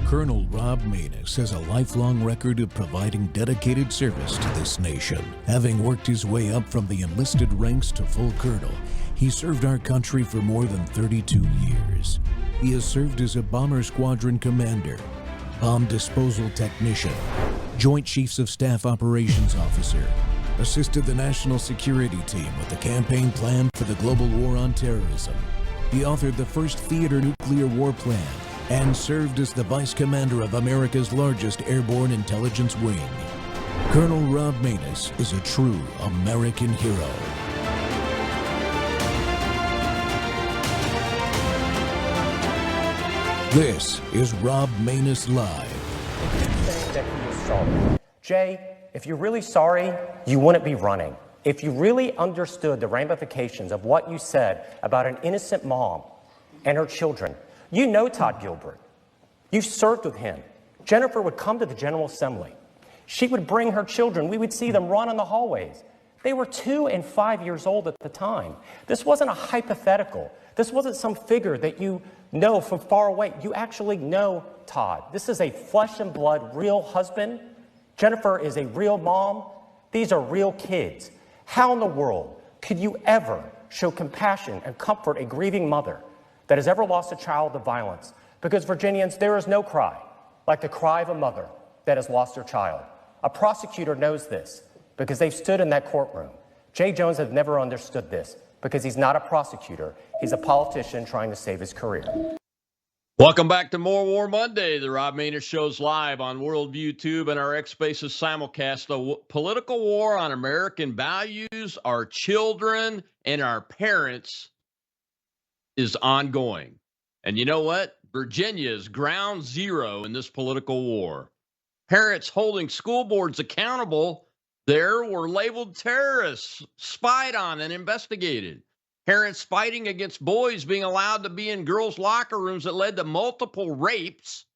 Colonel Rob Maness has a lifelong record of providing dedicated service to this nation. Having worked his way up from the enlisted ranks to full colonel, he served our country for more than 32 years. He has served as a bomber squadron commander, bomb disposal technician, Joint Chiefs of Staff Operations Officer, assisted the National Security Team with the campaign plan for the global war on terrorism. He authored the first theater nuclear war plan and served as the Vice Commander of America's largest airborne intelligence wing. Colonel Rob Maness is a true American hero. This is Rob Maness Live. Saying that he is sorry. Jay, if you're really sorry, you wouldn't be running. If you really understood the ramifications of what you said about an innocent mom and her children, you know Todd Gilbert. You served with him. Jennifer would come to the General Assembly. She would bring her children. We would see them run in the hallways. They were 2 and 5 years old at the time. This wasn't a hypothetical. This wasn't some figure that you know from far away. You actually know Todd. This is a flesh and blood, real husband. Jennifer is a real mom. These are real kids. How in the world could you ever show compassion and comfort a grieving mother that has ever lost a child to violence? Because, Virginians, there is no cry like the cry of a mother that has lost her child. A prosecutor knows this because they've stood in that courtroom. Jay Jones has never understood this because he's not a prosecutor. He's a politician trying to save his career. Welcome back to More War Monday. The Rob Maness Show's live on Worldview Tube and our X Spaces simulcast. The political war on American values, our children, and our parents is ongoing. And you know what? Virginia is ground zero in this political war. Parents holding school boards accountable there were labeled terrorists, spied on, and investigated. Parents fighting against boys being allowed to be in girls' locker rooms that led to multiple rapes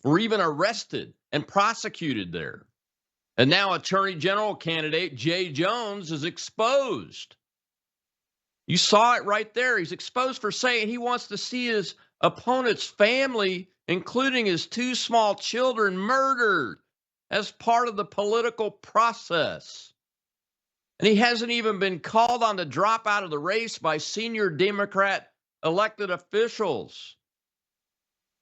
were even arrested and prosecuted there. And now Attorney General candidate Jay Jones is exposed. You saw it right there. He's exposed for saying he wants to see his opponent's family, including his 2 small children, murdered as part of the political process. And he hasn't even been called on to drop out of the race by senior Democrat elected officials.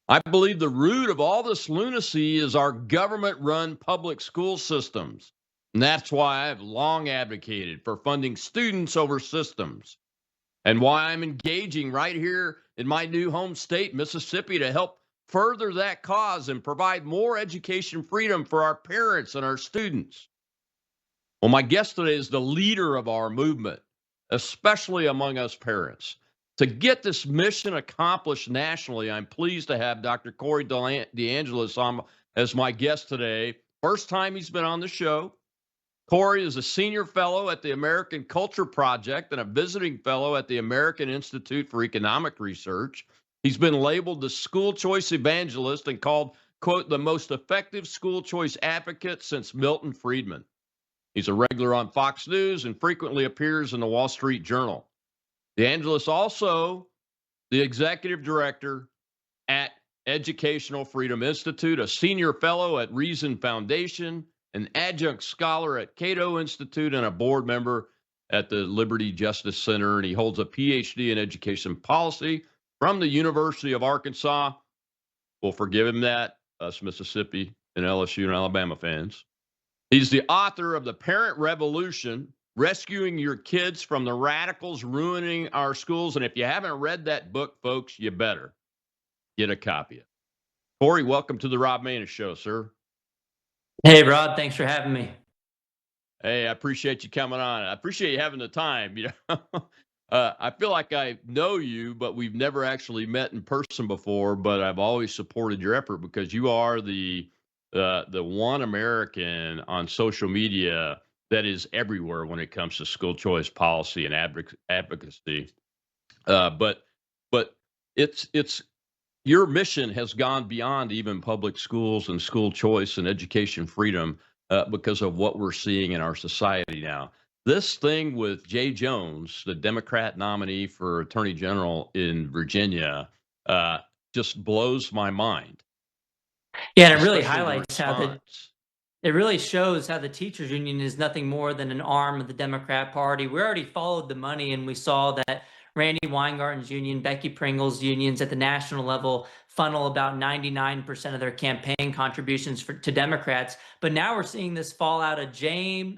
I believe the root of all this lunacy is our government-run public school systems. And that's why I've long advocated for funding students over systems. And why I'm engaging right here in my new home state, Mississippi, to help further that cause and provide more education freedom for our parents and our students. Well, my guest today is the leader of our movement, especially among us parents. To get this mission accomplished nationally, I'm pleased to have Dr. Corey DeAngelis on as my guest today. First time he's been on the show. Corey is a senior fellow at the American Culture Project and a visiting fellow at the American Institute for Economic Research. He's been labeled the school choice evangelist and called, quote, the most effective school choice advocate since Milton Friedman. He's a regular on Fox News and frequently appears in the Wall Street Journal. DeAngelis also the executive director at Educational Freedom Institute, a senior fellow at Reason Foundation, an adjunct scholar at Cato Institute, and a board member at the Liberty Justice Center. And he holds a PhD in education policy from the University of Arkansas. We'll forgive him that, us Mississippi and LSU and Alabama fans. He's the author of The Parent Revolution, Rescuing Your Kids from the Radicals Ruining Our Schools. And if you haven't read that book, folks, you better get a copy of it. Corey, welcome to the Rob Maness Show, sir. Hey, Rod, thanks for having me. Hey, I appreciate you coming on. I appreciate you having the time. I feel like I know you, but we've never actually met in person before. But I've always supported your effort because you are the one American on social media that is everywhere when it comes to school choice policy and advocacy. But it's your mission has gone beyond even public schools and school choice and education freedom because of what we're seeing in our society now. This thing with Jay Jones, the Democrat nominee for Attorney General in Virginia, just blows my mind. Yeah, and it really especially the highlights how response. it really shows how the teachers union is nothing more than an arm of the Democrat Party. We already followed the money, and we saw that Randy Weingarten's union, Becky Pringle's unions at the national level funnel about 99% of their campaign contributions to Democrats. But now we're seeing this fall out of J.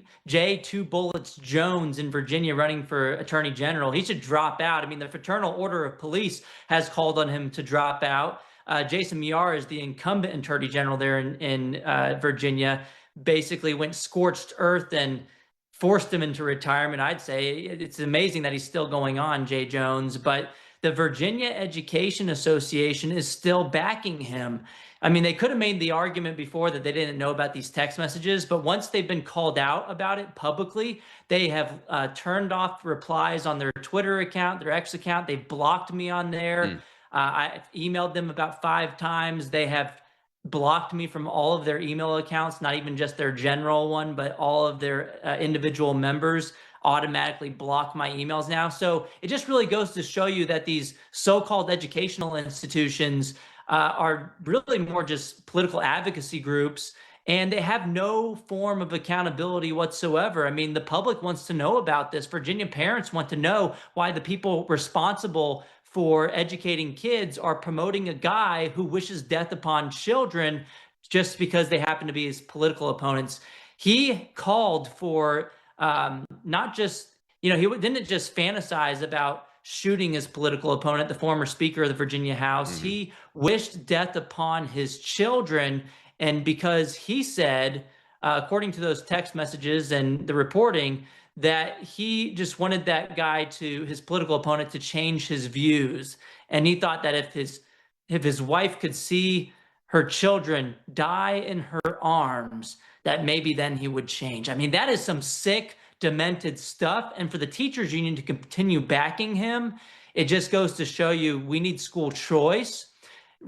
Two Bullets Jones in Virginia running for attorney general. He should drop out. I mean, the Fraternal Order of Police has called on him to drop out. Jason Miar is the incumbent attorney general there in Virginia, basically went scorched earth and forced him into retirement. I'd say it's amazing that he's still going on, Jay Jones, but the Virginia Education Association is still backing him. I mean, they could have made the argument before that they didn't know about these text messages, but once they've been called out about it publicly, they have turned off replies on their Twitter account, their X account. They blocked me on there. I've emailed them about 5 times. They have blocked me from all of their email accounts, not even just their general one, but all of their individual members automatically block my emails now. So it just really goes to show you that these so-called educational institutions are really more just political advocacy groups, and they have no form of accountability whatsoever. I mean, the public wants to know about this. Virginia parents want to know why the people responsible for educating kids are promoting a guy who wishes death upon children just because they happen to be his political opponents. He called for not just, he didn't just fantasize about shooting his political opponent, the former Speaker of the Virginia House. He wished death upon his children. And because he said, according to those text messages and the reporting, that he just wanted that guy his political opponent, to change his views. And he thought that if his wife could see her children die in her arms, that maybe then he would change. I mean, that is some sick, demented stuff. And for the teachers union to continue backing him, it just goes to show you we need school choice.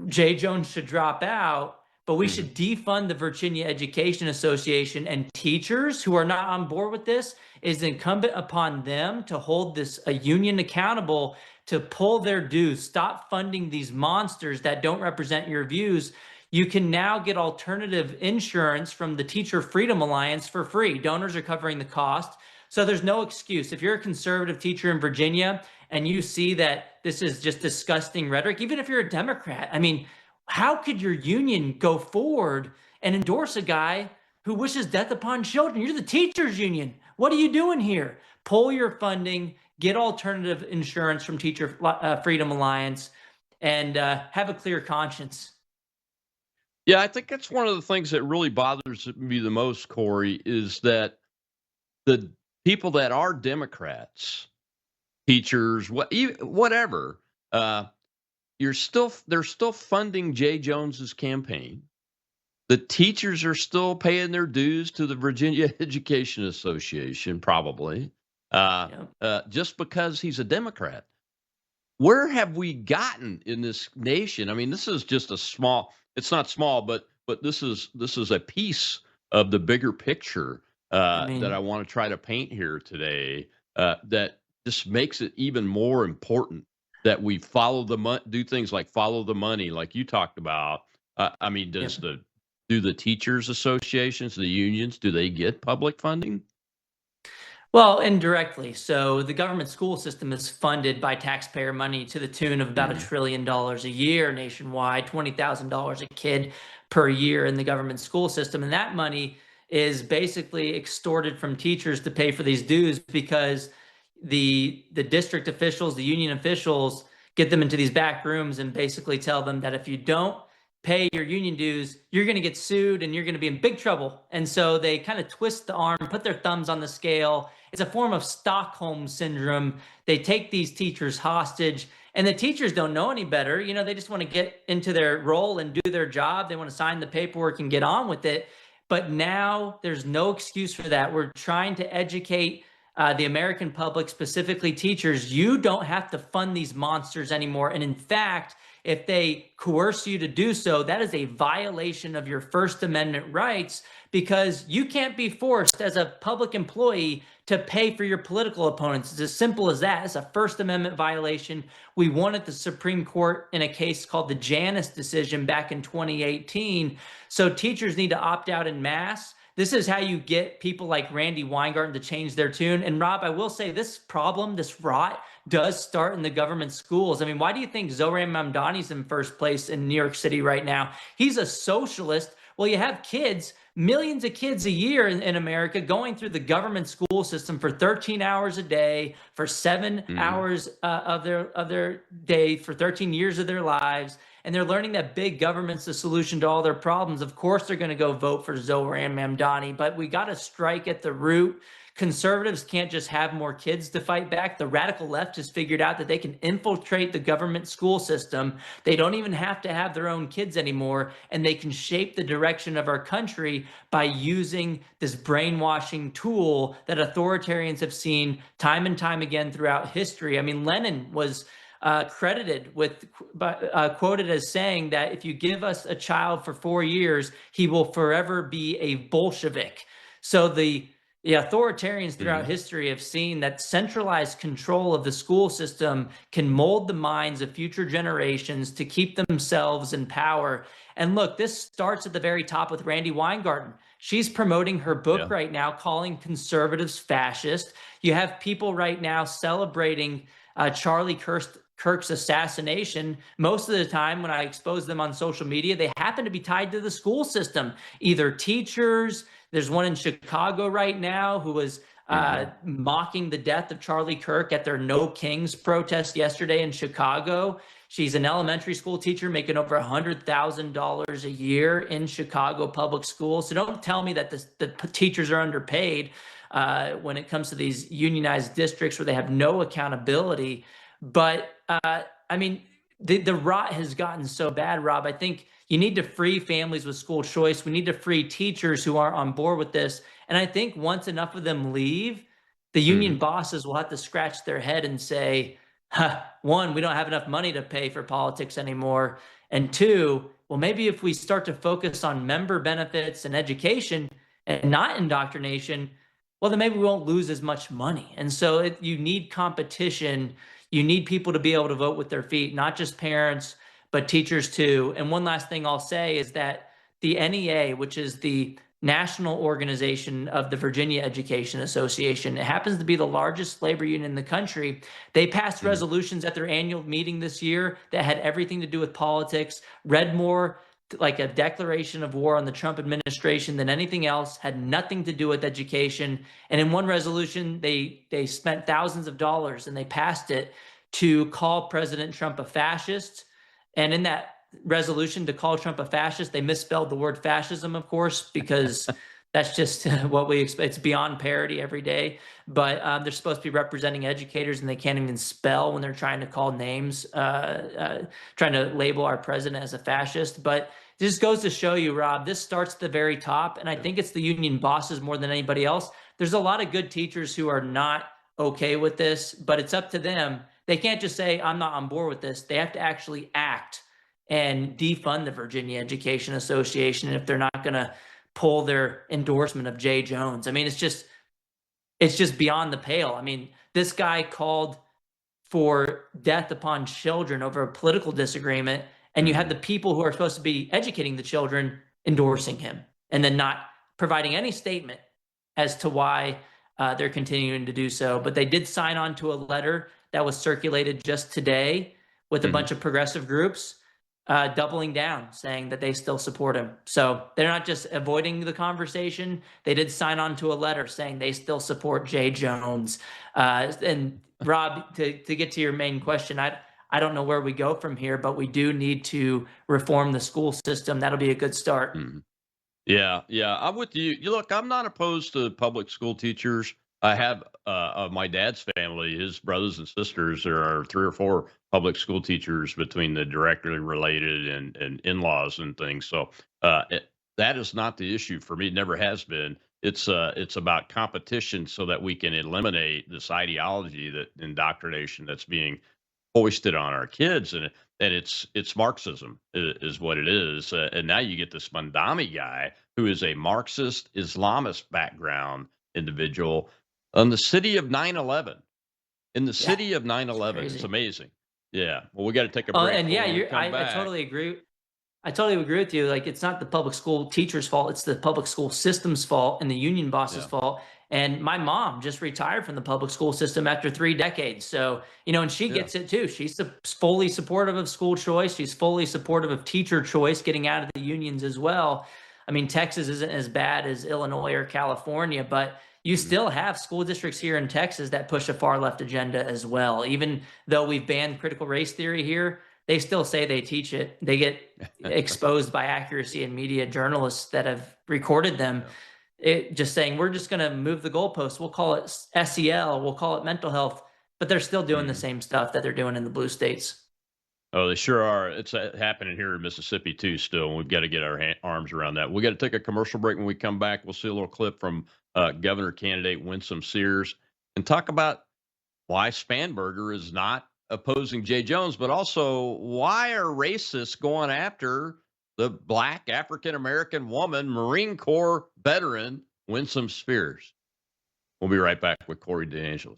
Jay Jones should drop out, but we should defund the Virginia Education Association, and teachers who are not on board with this, is incumbent upon them to hold a union accountable to pull their dues. Stop funding these monsters that don't represent your views. You can now get alternative insurance from the Teacher Freedom Alliance for free. Donors are covering the cost. So there's no excuse. If you're a conservative teacher in Virginia and you see that this is just disgusting rhetoric, even if you're a Democrat, I mean, how could your union go forward and endorse a guy who wishes death upon children? You're the teachers union. What are you doing here? Pull your funding, get alternative insurance from Teacher Freedom Alliance, and have a clear conscience. Yeah, I think that's one of the things that really bothers me the most, Corey, is that the people that are Democrats, teachers, whatever, they're still funding Jay Jones's campaign. The teachers are still paying their dues to the Virginia Education Association, probably, just because he's a Democrat. Where have we gotten in this nation? I mean, this is just it's not small, but this is a piece of the bigger picture that I want to try to paint here today, that just makes it even more important that we do things like follow the money, like you talked about. I mean, do the teachers associations, the unions, do they get public funding? Well, indirectly. So the government school system is funded by taxpayer money to the tune of about $1 trillion a year nationwide, $20,000 a kid per year in the government school system. And that money is basically extorted from teachers to pay for these dues, because the district officials, the union officials, get them into these back rooms and basically tell them that if you don't pay your union dues, you're going to get sued and you're going to be in big trouble. And so they kind of twist the arm, put their thumbs on the scale. It's a form of Stockholm syndrome. They take these teachers hostage, and the teachers don't know any better. They just want to get into their role and do their job. They want to sign the paperwork and get on with it. But now there's no excuse for that. We're trying to educate the American public, specifically teachers. You don't have to fund these monsters anymore. And in fact, if they coerce you to do so, that is a violation of your First Amendment rights, because you can't be forced as a public employee to pay for your political opponents. It's as simple as that. It's a First Amendment violation. We won at the Supreme Court in a case called the Maness decision back in 2018. So teachers need to opt out en masse. This is how you get people like Randy Weingarten to change their tune. And Rob, I will say this problem, this rot, does start in the government schools. I mean, why do you think Zohran Mamdani's in first place in New York City right now? He's a socialist. Well, you have kids, millions of kids a year in America going through the government school system for 13 hours a day, for 7 hours of their day, for 13 years of their lives. And they're learning that big government's the solution to all their problems. Of course, they're going to go vote for Zohran Mamdani, but we got to strike at the root. Conservatives can't just have more kids to fight back. The radical left has figured out that they can infiltrate the government school system. They don't even have to have their own kids anymore, and they can shape the direction of our country by using this brainwashing tool that authoritarians have seen time and time again throughout history. I mean, Lenin was credited with, quoted as saying that if you give us a child for 4 years, he will forever be a Bolshevik. So the authoritarians throughout history have seen that centralized control of the school system can mold the minds of future generations to keep themselves in power. And look, this starts at the very top with Randy Weingarten. She's promoting her book right now, calling conservatives fascist. You have people right now celebrating Charlie Kirk's assassination. Most of the time when I expose them on social media, they happen to be tied to the school system, either teachers. There's one in Chicago right now who was mocking the death of Charlie Kirk at their No Kings protest yesterday in Chicago. She's an elementary school teacher making over $100,000 a year in Chicago public schools. So don't tell me that the teachers are underpaid when it comes to these unionized districts where they have no accountability. But I mean, the rot has gotten so bad, Rob. I think you need to free families with school choice. We need to free teachers who are on board with this. And I think once enough of them leave, the union bosses will have to scratch their head and say, one, we don't have enough money to pay for politics anymore. And two, well, maybe if we start to focus on member benefits and education and not indoctrination, well, then maybe we won't lose as much money. And so you need competition. You need people to be able to vote with their feet, not just parents, but teachers too. And one last thing I'll say is that the NEA, which is the national organization of the Virginia Education Association, it happens to be the largest labor union in the country. They passed resolutions at their annual meeting this year that had everything to do with politics, read more like a declaration of war on the Trump administration than anything else, had nothing to do with education. And in one resolution, they spent thousands of dollars and they passed it to call President Trump a fascist. And in that resolution to call Trump a fascist, they misspelled the word fascism, of course, because that's just what we expect. It's beyond parody every day. But they're supposed to be representing educators, and they can't even spell when they're trying to call names, trying to label our president as a fascist. But this goes to show you, Rob, this starts at the very top, and I think it's the union bosses more than anybody else. There's a lot of good teachers who are not okay with this, but it's up to them. They can't just say, I'm not on board with this. They have to actually act and defund the Virginia Education Association if they're not going to pull their endorsement of Jay Jones. I mean, it's just beyond the pale. I mean, this guy called for death upon children over a political disagreement, and you had the people who are supposed to be educating the children endorsing him and then not providing any statement as to why they're continuing to do so. But they did sign on to a letter that was circulated just today with a bunch of progressive groups doubling down, saying that they still support him. So they're not just avoiding the conversation. They did sign on to a letter saying they still support Jay Jones. And Rob, to get to your main question, I don't know where we go from here, but we do need to reform the school system. That'll be a good start. Yeah, I'm with you. Look, I'm not opposed to public school teachers. I have my dad's family, his brothers and sisters. There are 3 or 4 public school teachers between the directly related and in-laws and things. So that is not the issue for me. It never has been. It's about competition so that we can eliminate this ideology, that indoctrination that's being foisted on our kids, and it's Marxism is what it is. And now you get this Mandami guy who is a Marxist Islamist background individual on the city of 9/11. In the city of 9/11, it's amazing. Yeah. Well, we got to take a break. And yeah, When we come I back. totally agree. I totally agree with you. Like, it's not the public school teacher's fault. It's the public school system's fault and the union boss's Yeah. fault. And my mom just retired from the public school system after 3 decades. So, and she Yeah. gets it too. She's fully supportive of school choice. She's fully supportive of teacher choice, getting out of the unions as well. I mean, Texas isn't as bad as Illinois or California, but you still have school districts here in Texas that push a far left agenda as well. Even though we've banned critical race theory here, they still say they teach it. They get exposed by accuracy and media journalists that have recorded them. Just saying, we're just going to move the goalposts. We'll call it SEL. We'll call it mental health. But they're still doing the same stuff that they're doing in the blue states. Oh, they sure are. It's happening here in Mississippi too still, and we've got to get our arms around that. We got to take a commercial break. When we come back, we'll see a little clip from governor candidate Winsome Sears and talk about why Spanberger is not opposing Jay Jones, but also why are racists going after the Black African-American woman, Marine Corps veteran, Winsome Sears. We'll be right back with Corey DeAngelis.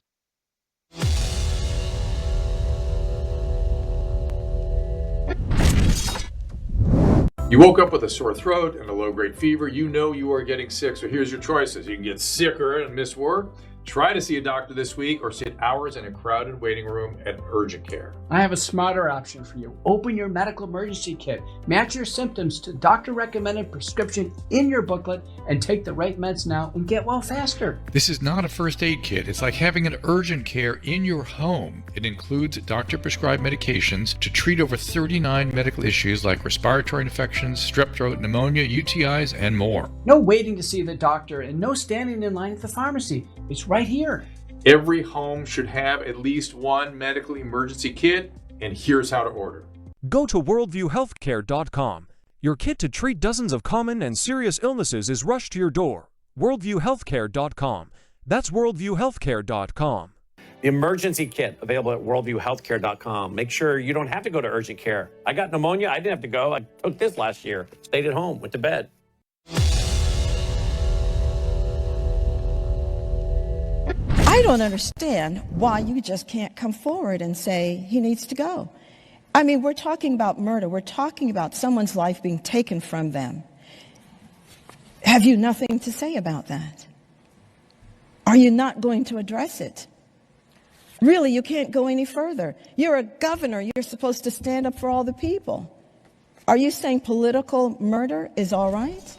You woke up with a sore throat and a low-grade fever. You know you are getting sick, so here's your choices. You can get sicker and miss work. Try to see a doctor this week or sit hours in a crowded waiting room at urgent care. I have a smarter option for you. Open your medical emergency kit. Match your symptoms to doctor-recommended prescription in your booklet and take the right meds now and get well faster. This is not a first aid kit. It's like having an urgent care in your home. It includes doctor-prescribed medications to treat over 39 medical issues like respiratory infections, strep throat, pneumonia, UTIs, and more. No waiting to see the doctor and no standing in line at the pharmacy. It's right here. Every home should have at least one medical emergency kit, and here's how to order. Go to worldviewhealthcare.com. Your kit to treat dozens of common and serious illnesses is rushed to your door. worldviewhealthcare.com. That's worldviewhealthcare.com. The emergency kit available at worldviewhealthcare.com. Make sure you don't have to go to urgent care. I got pneumonia. I didn't have to go. I took this last year. Stayed at home. Went to bed. I don't understand why you just can't come forward and say he needs to go. I mean, we're talking about murder. We're talking about someone's life being taken from them. Have you nothing to say about that? Are you not going to address it? Really, you can't go any further. You're a governor. You're supposed to stand up for all the people. Are you saying political murder is all right?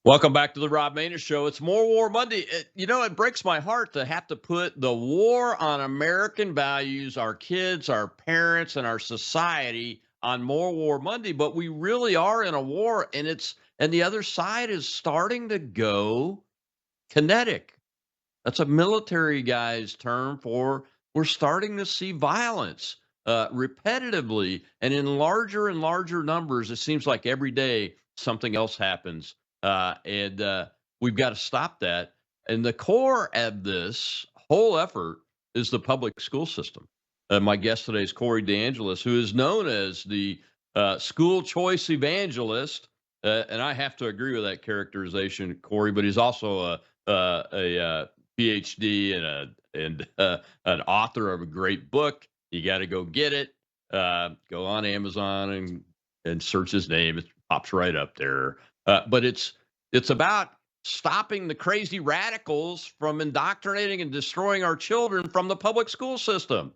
Welcome back to the Rob Maness Show. It's More War Monday. It breaks my heart to have to put the war on American values, our kids, our parents, and our society on More War Monday. But we really are in a war, and the other side is starting to go kinetic. That's a military guy's term for we're starting to see violence repetitively and in larger and larger numbers. It seems like every day something else happens. And we've got to stop that. And the core of this whole effort is the public school system. My guest today is Corey DeAngelis, who is known as the school choice evangelist. And I have to agree with that characterization, Corey, but he's also a PhD and an author of a great book. You got to go get it. Go on Amazon and search his name. It pops right up there. But it's about stopping the crazy radicals from indoctrinating and destroying our children from the public school system.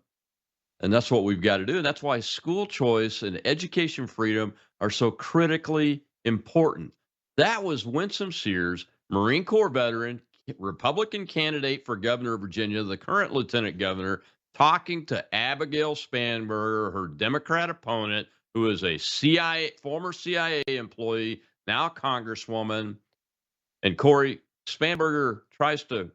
And that's what we've got to do. And that's why school choice and education freedom are so critically important. That was Winsome Sears, Marine Corps veteran, Republican candidate for governor of Virginia, the current lieutenant governor, talking to Abigail Spanberger, her Democrat opponent, who is a former CIA employee, now congresswoman. And Corey, Spanberger tries to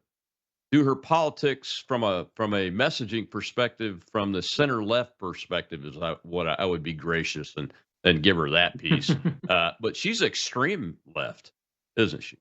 do her politics from a messaging perspective, from the center left perspective, is what I would be gracious and give her that piece. But she's extreme left, isn't she?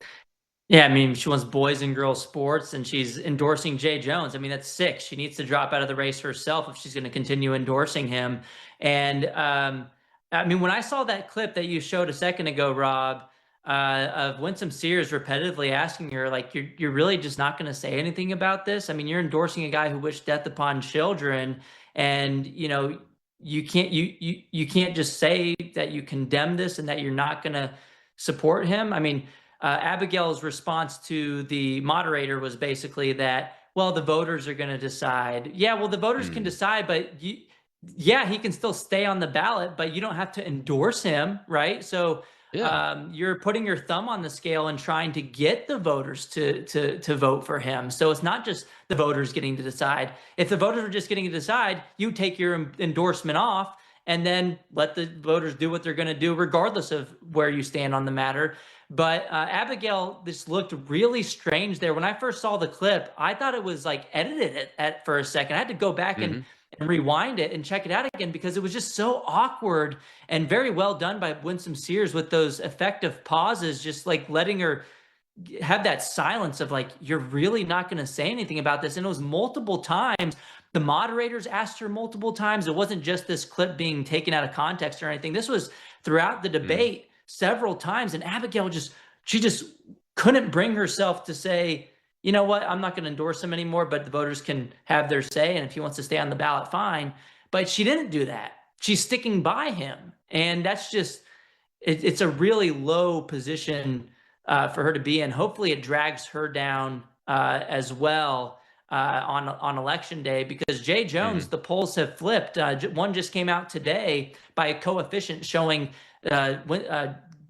Yeah, I mean, she wants boys and girls sports, and she's endorsing Jay Jones. I mean, that's sick. She needs to drop out of the race herself if she's going to continue endorsing him. And I mean, when I saw that clip that you showed a second ago, Rob, of Winsome Sears repetitively asking her, like, you're really just not going to say anything about this? I mean, you're endorsing a guy who wished death upon children, and you can't just say that you condemn this and that you're not going to support him. I mean, Abigail's response to the moderator was basically that, well, the voters are going to decide. Yeah, well, the voters can decide, but yeah, he can still stay on the ballot, but you don't have to endorse him, right? So you're putting your thumb on the scale and trying to get the voters to vote for him. So it's not just the voters getting to decide. If the voters are just getting to decide, you take your endorsement off and then let the voters do what they're going to do, regardless of where you stand on the matter. But Abigail, this looked really strange there. When I first saw the clip, I thought it was like edited for a second. I had to go back and rewind it and check it out again because it was just so awkward and very well done by Winsome Sears with those effective pauses, just like letting her have that silence of like, you're really not going to say anything about this. And it was multiple times. The moderators asked her multiple times. It wasn't just this clip being taken out of context or anything. This was throughout the debate several times. And Abigail she just couldn't bring herself to say, you know what, I'm not going to endorse him anymore, but the voters can have their say. And if he wants to stay on the ballot, fine. But she didn't do that. She's sticking by him. And that's just, it's a really low position for her to be in. Hopefully it drags her down as well on election day, because Jay Jones, the polls have flipped. One just came out today by a coefficient showing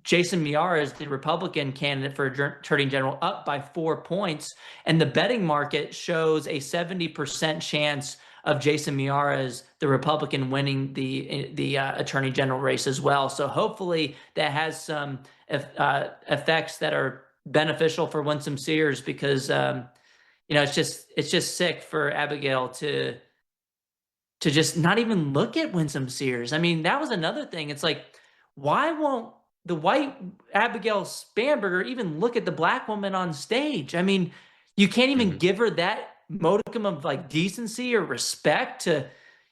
Jason Miyares, the Republican candidate for Attorney General, up by 4 points. And the betting market shows a 70% chance of Jason Miyares, the Republican, winning the Attorney General race as well. So hopefully that has some effects that are beneficial for Winsome Sears, because it's just sick for Abigail to just not even look at Winsome Sears. I mean, that was another thing. It's like, why won't the white Abigail Spanberger even look at the black woman on stage? I mean, you can't even give her that modicum of like decency or respect to,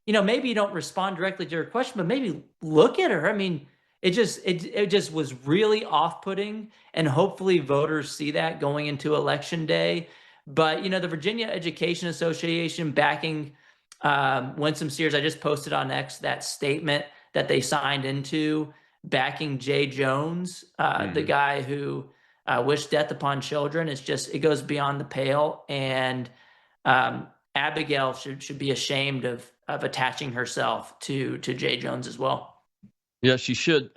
maybe you don't respond directly to her question, but maybe look at her. I mean, it just was really off-putting, and hopefully voters see that going into election day. But, the Virginia Education Association backing Winsome Sears, I just posted on X that statement that they signed into backing Jay Jones, the guy who wished death upon children. It goes beyond the pale. And Abigail should be ashamed of attaching herself to Jay Jones as well. Yeah, she should.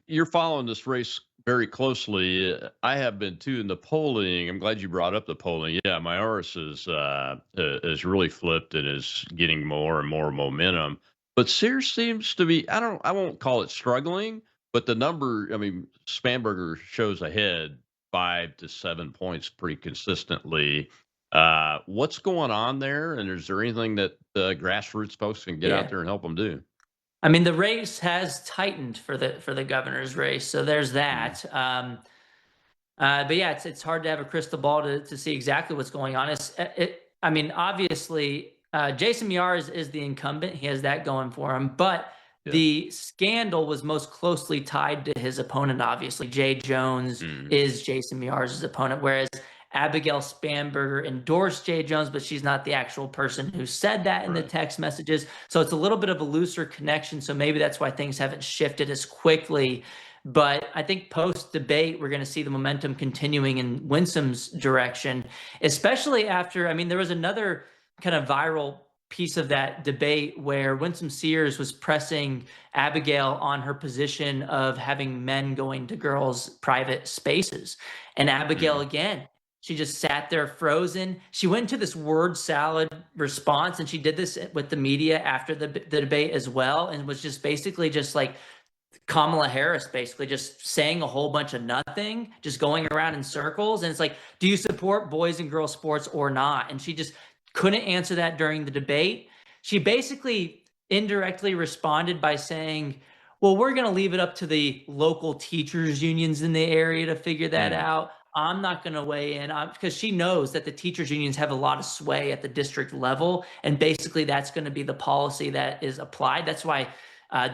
You're following this race very closely. I have been too in the polling. I'm glad you brought up the polling. Yeah, Mayoris is really flipped and is getting more and more momentum. But Sears seems to be, I won't call it struggling, but the number, I mean, Spanberger shows ahead 5 to 7 points pretty consistently. What's going on there? And is there anything that the grassroots folks can get out there and help them do? I mean, the race has tightened for the governor's race, so there's that. But yeah, it's hard to have a crystal ball to see exactly what's going on. I mean, obviously, Jason Miyares is the incumbent; he has that going for him. But the scandal was most closely tied to his opponent. Obviously, Jay Jones is Jason Miyares' opponent, whereas Abigail Spanberger endorsed Jay Jones, but she's not the actual person who said that in the text messages. So it's a little bit of a looser connection. So maybe that's why things haven't shifted as quickly. But I think post-debate, we're going to see the momentum continuing in Winsome's direction, especially after, I mean, there was another kind of viral piece of that debate where Winsome Sears was pressing Abigail on her position of having men going to girls' private spaces. And Abigail, again, she just sat there frozen. She went into this word salad response, and she did this with the media after the debate as well, and was just basically just like Kamala Harris, basically just saying a whole bunch of nothing, just going around in circles. And it's like, do you support boys and girls sports or not? And she just couldn't answer that during the debate. She basically indirectly responded by saying, well, we're going to leave it up to the local teachers unions in the area to figure that out. I'm not going to weigh in because she knows that the teachers unions have a lot of sway at the district level. And basically that's going to be the policy that is applied. That's why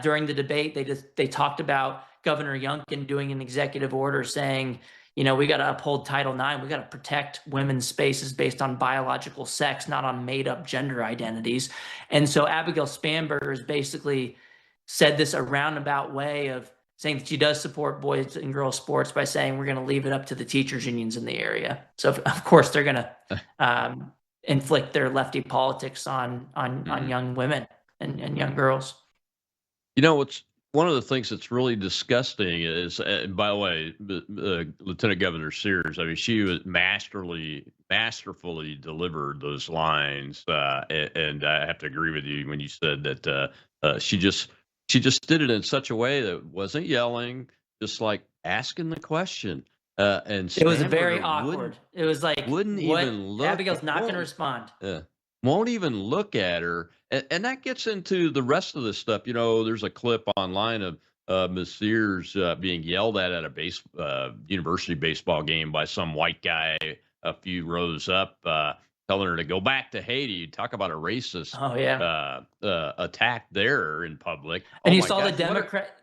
during the debate, they talked about Governor Youngkin doing an executive order saying, you know, we got to uphold Title IX. We got to protect women's spaces based on biological sex, not on made up gender identities. And so Abigail Spanberger has basically said this a roundabout way of saying that she does support boys and girls sports by saying we're going to leave it up to the teachers unions in the area. So of course they're going to inflict their lefty politics on young women and young girls. You know, what's one of the things that's really disgusting is, by the way, Lieutenant Governor Sears, I mean, she was masterfully delivered those lines. And I have to agree with you when you said that she just did it in such a way that wasn't yelling, just like asking the question. And it was very awkward. It was like, wouldn't even look. Abigail's not going to respond. Won't even look at her. And that gets into the rest of the stuff. You know, there's a clip online of Ms. Sears being yelled at a university baseball game by some white guy a few rows up, telling her to go back to Haiti. Talk about a racist attack there in public. And you saw the Democrat.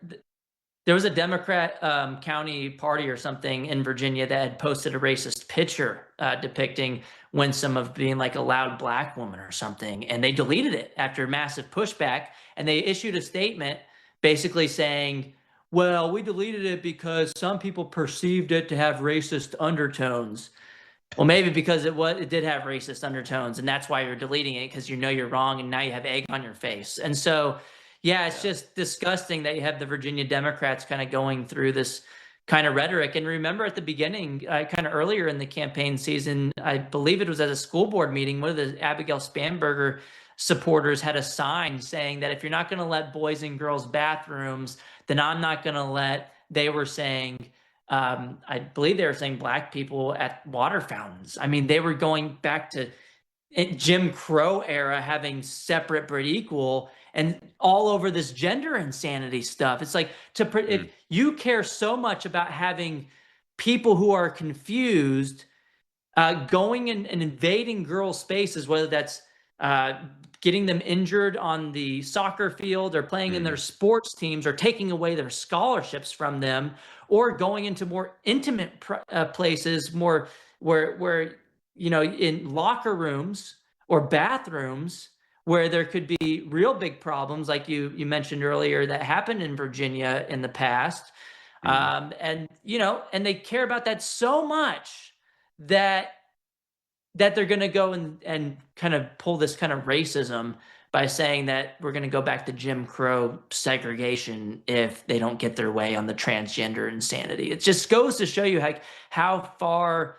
There was a Democrat county party or something in Virginia that had posted a racist picture depicting Winsome of being like a loud black woman or something. And they deleted it after massive pushback. And they issued a statement basically saying, well, we deleted it because some people perceived it to have racist undertones. Well, maybe because it did have racist undertones. And that's why you're deleting it, because you know you're wrong and now you have egg on your face. And so, yeah, it's just disgusting that you have the Virginia Democrats kind of going through this kind of rhetoric. And remember at the beginning, kind of earlier in the campaign season, I believe it was at a school board meeting, one of the Abigail Spanberger supporters had a sign saying that if you're not going to let boys and girls bathrooms, then I'm not going to let, they were saying, I believe they were saying black people at water fountains. I mean, they were going back to Jim Crow era, having separate but equal, and all over this gender insanity stuff. It's like, if you care so much about having people who are confused going and invading girls' spaces, whether that's getting them injured on the soccer field or playing in their sports teams or taking away their scholarships from them, or going into more intimate places, more where you know, in locker rooms or bathrooms, where there could be real big problems, like you mentioned earlier, that happened in Virginia in the past. And, you know, and they care about that so much that they're going to go and kind of pull this kind of racism by saying that we're going to go back to Jim Crow segregation if they don't get their way on the transgender insanity. It just goes to show you how far,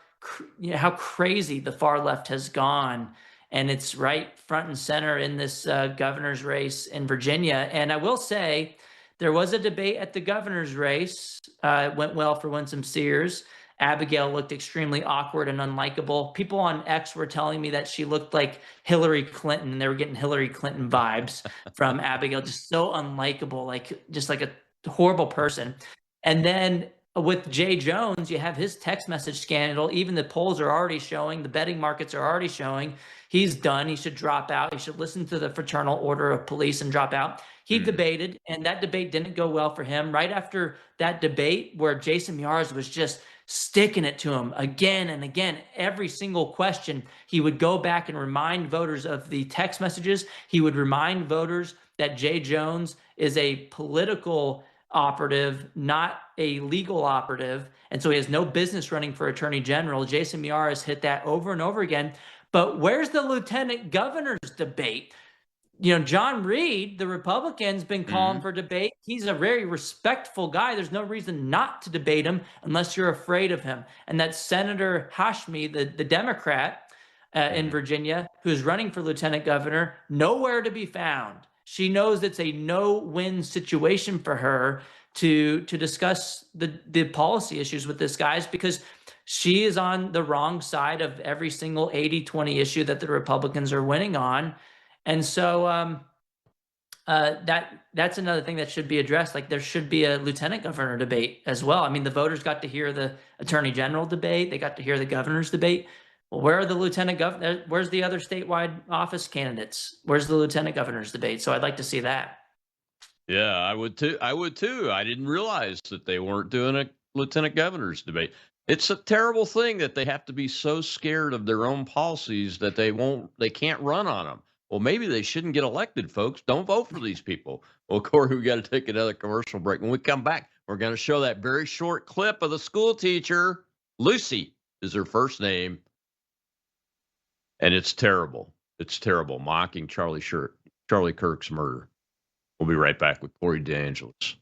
you know, how crazy the far left has gone. And it's right front and center in this governor's race in Virginia. And I will say there was a debate at the governor's race. It went well for Winsome Sears. Abigail looked extremely awkward and unlikable. People on X were telling me that she looked like Hillary Clinton. They were getting Hillary Clinton vibes from Abigail, just so unlikable, just like a horrible person. And then with Jay Jones, you have his text message scandal. Even the polls are already showing, the betting markets are already showing he's done. He should drop out. He should listen to the Fraternal Order of Police and drop out. He debated, and that debate didn't go well for him. Right after that debate where Jason Miyares was just sticking it to him again and again, every single question, he would go back and remind voters of the text messages. He would remind voters that Jay Jones is a political operative, not a legal operative. And so he has no business running for attorney general. Jason Miyares hit that over and over again. But where's the lieutenant governor's debate? You know, John Reed, the Republican's been calling for debate. He's a very respectful guy. There's no reason not to debate him unless you're afraid of him. And that's Senator Hashmi, the Democrat in Virginia, who's running for lieutenant governor, nowhere to be found. She knows it's a no-win situation for her to discuss the policy issues with this guys, because she is on the wrong side of every single 80-20 issue that the Republicans are winning on. And so, That's another thing that should be addressed. Like there should be a lieutenant governor debate as well. I mean, the voters got to hear the attorney general debate. They got to hear the governor's debate. Well, where are the lieutenant governor? Where's the other statewide office candidates? Where's the lieutenant governor's debate? So I'd like to see that. Yeah, I would too. I would too. I didn't realize that they weren't doing a lieutenant governor's debate. It's a terrible thing that they have to be so scared of their own policies that they can't run on them. Well, maybe they shouldn't get elected, folks. Don't vote for these people. Well, Corey, we got to take another commercial break. When we come back, we're going to show that very short clip of the school teacher. Lucy is her first name. And it's terrible. It's terrible. Mocking Charlie Kirk's murder. We'll be right back with Corey DeAngelis.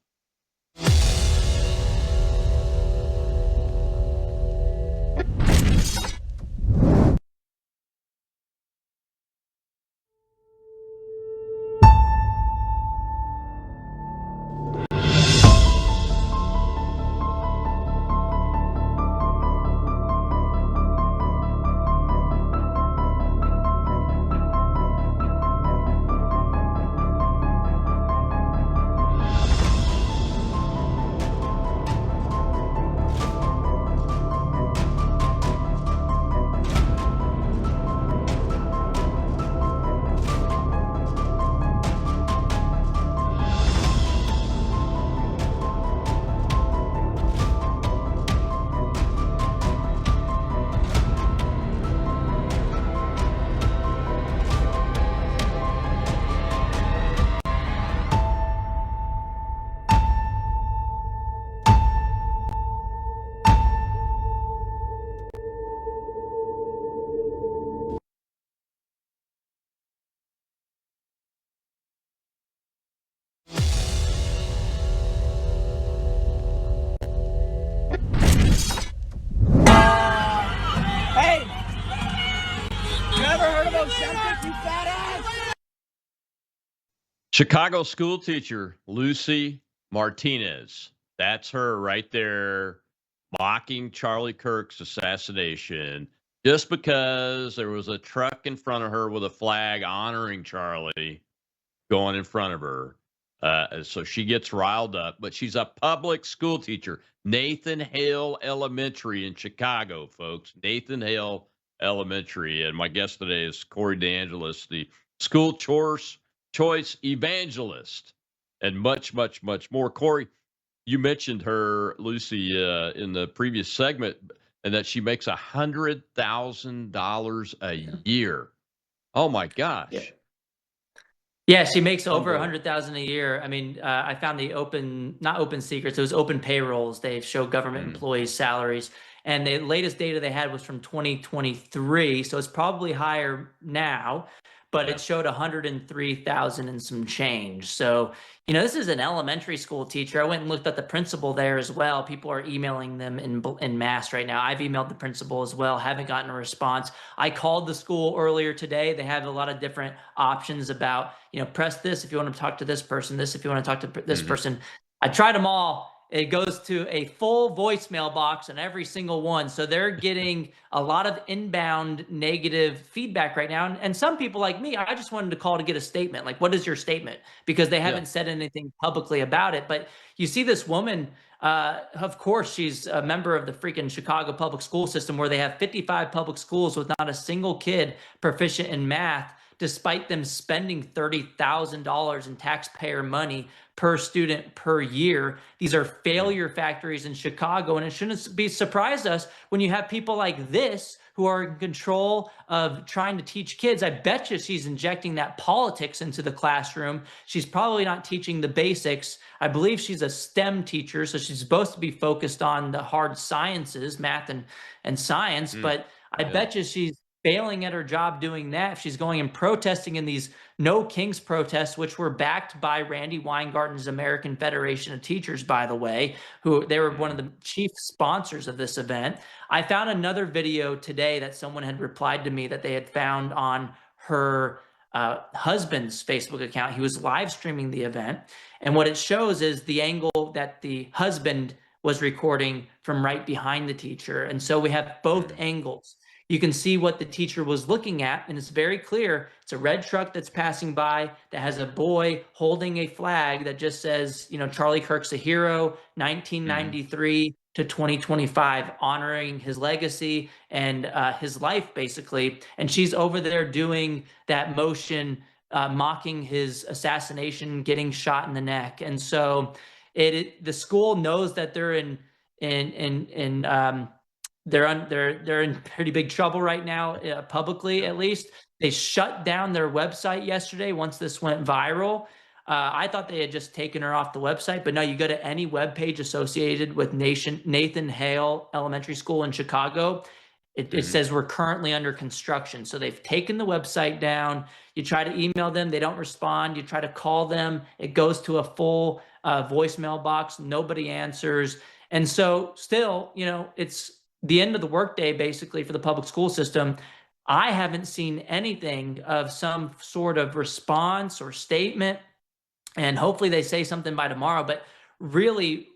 Chicago school teacher Lucy Martinez. That's her right there, mocking Charlie Kirk's assassination just because there was a truck in front of her with a flag honoring Charlie going in front of her. So she gets riled up, but she's a public school teacher. Nathan Hale Elementary in Chicago, folks. Nathan Hale Elementary. And my guest today is Corey DeAngelis, the school choice evangelist, and much, much, much more. Corey, you mentioned her, Lucy, in the previous segment, and that she makes $100,000 a year. Oh my gosh. Yeah. Yeah, she makes over $100,000 a year. I mean, I found the not open secrets, it was open payrolls. They show government employees' salaries. And the latest data they had was from 2023. So it's probably higher now, but it showed 103,000 and some change. So, you know, this is an elementary school teacher. I went and looked at the principal there as well. People are emailing them in mass right now. I've emailed the principal as well, haven't gotten a response. I called the school earlier today. They have a lot of different options about, you know, press this if you want to talk to this person, this if you want to talk to this person. I tried them all. It goes to a full voicemail box on every single one. So they're getting a lot of inbound negative feedback right now. And some people like me, I just wanted to call to get a statement. Like, what is your statement? Because they haven't said anything publicly about it. But you see this woman, of course, she's a member of the freaking Chicago public school system where they have 55 public schools with not a single kid proficient in math, despite them spending $30,000 in taxpayer money per student per year. These are failure factories in Chicago, and it shouldn't be surprised us when you have people like this who are in control of trying to teach kids. I bet you she's injecting that politics into the classroom. She's probably not teaching the basics. I believe she's a STEM teacher, so she's supposed to be focused on the hard sciences, math and science, but I bet you she's failing at her job doing that. She's going and protesting in these No Kings protests, which were backed by Randy Weingarten's American Federation of Teachers, by the way, who they were one of the chief sponsors of this event. I found another video today that someone had replied to me that they had found on her husband's Facebook account. He was live streaming the event. And what it shows is the angle that the husband was recording from right behind the teacher. And so we have both angles. you can see what the teacher was looking at, and it's very clear. It's a red truck that's passing by that has a boy holding a flag that just says, Charlie Kirk's a hero, 1993 to 2025, honoring his legacy and his life, basically. And she's over there doing that motion, mocking his assassination, getting shot in the neck. And so the school knows that they're they're in pretty big trouble right now, publicly at least. They shut down their website yesterday once this went viral. I thought they had just taken her off the website, but no, you go to any web page associated with Nathan Hale Elementary School in Chicago, it says we're currently under construction. So they've taken the website down. You try to email them, they don't respond. You try to call them, it goes to a full voicemail box. Nobody answers. And so still, it's the end of the workday basically for the public school system. I haven't seen anything of some sort of response or statement, and hopefully they say something by tomorrow. But really,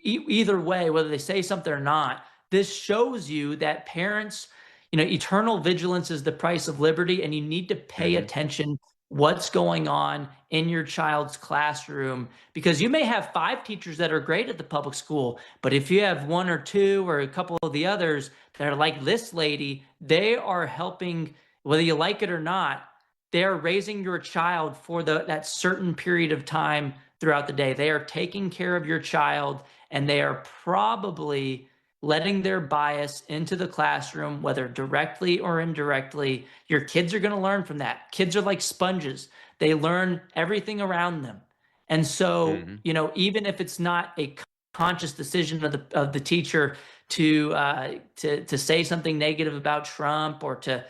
either way, whether they say something or not, this shows you that parents, eternal vigilance is the price of liberty, and you need to pay attention what's going on in your child's classroom, because you may have 5 teachers that are great at the public school, but if you have 1 or 2 or a couple of the others that are like this lady, they are helping, whether you like it or not, they're raising your child for that certain period of time throughout the day. They are taking care of your child, and they are probably letting their bias into the classroom, whether directly or indirectly. Your kids are going to learn from that. Kids are like sponges. They learn everything around them. And so, even if it's not a conscious decision of the teacher to say something negative about Trump, or to,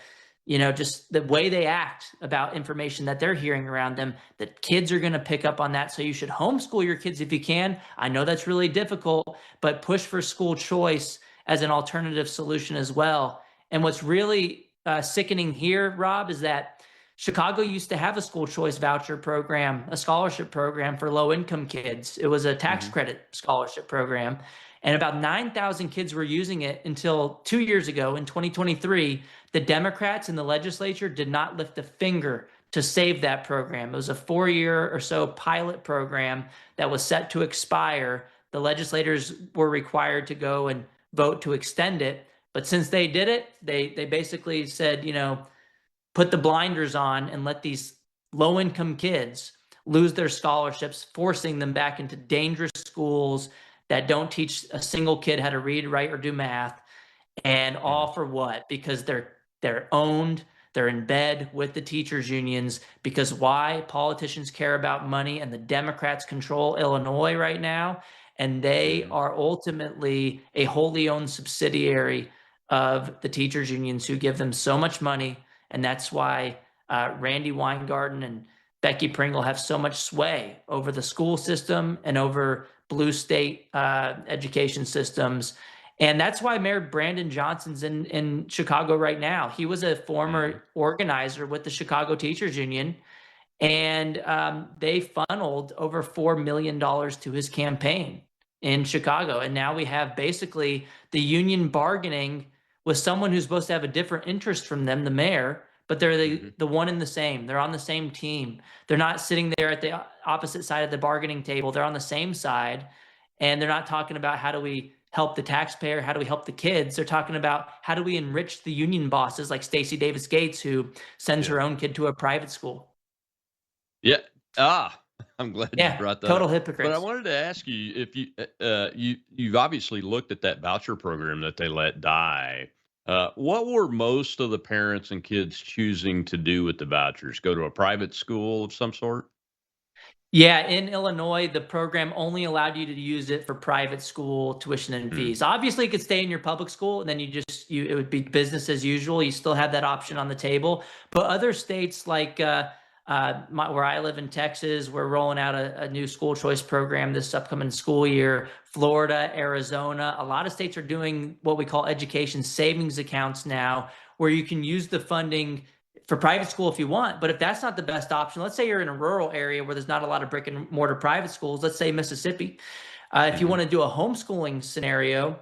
just the way they act about information that they're hearing around them, that kids are going to pick up on that. So you should homeschool your kids if you can. I know that's really difficult, but push for school choice as an alternative solution as well. And what's really sickening here, Rob, is that Chicago used to have a school choice voucher program, a scholarship program for low-income kids. It was a tax credit scholarship program. And about 9,000 kids were using it until 2 years ago in 2023. The Democrats in the legislature did not lift a finger to save that program. It was a 4-year or so pilot program that was set to expire. The legislators were required to go and vote to extend it. But since they did it, they basically said, put the blinders on and let these low-income kids lose their scholarships, forcing them back into dangerous schools that don't teach a single kid how to read, write, or do math. And all for what? Because they're owned, they're in bed with the teachers unions. Because why? Politicians care about money, and the Democrats control Illinois right now, and they are ultimately a wholly owned subsidiary of the teachers unions, who give them so much money. And that's why Randy Weingarten and Becky Pringle have so much sway over the school system and over blue state education systems. And that's why Mayor Brandon Johnson's in Chicago right now. He was a former organizer with the Chicago Teachers Union, and they funneled over $4 million to his campaign in Chicago. And now we have basically the union bargaining with someone who's supposed to have a different interest from them, the mayor, but they're the one and the same. They're on the same team. They're not sitting there at the opposite side of the bargaining table. They're on the same side, and they're not talking about how do we help the taxpayer, how do we help the kids. They're talking about how do we enrich the union bosses like Stacey Davis Gates, who sends her own kid to a private school. Yeah. I'm glad you brought that total up. hypocrites. But I wanted to ask you if you've obviously looked at that voucher program that they let die. What were most of the parents and kids choosing to do with the vouchers? Go to a private school of some sort? Yeah, in Illinois, the program only allowed you to use it for private school tuition and fees. Obviously, it could stay in your public school, and then it would be business as usual. You still have that option on the table. But other states like where I live in Texas, we're rolling out a new school choice program this upcoming school year. Florida, Arizona, a lot of states are doing what we call education savings accounts now, where you can use the funding for private school if you want. But if that's not the best option, let's say you're in a rural area where there's not a lot of brick and mortar private schools, let's say Mississippi. If you want to do a homeschooling scenario,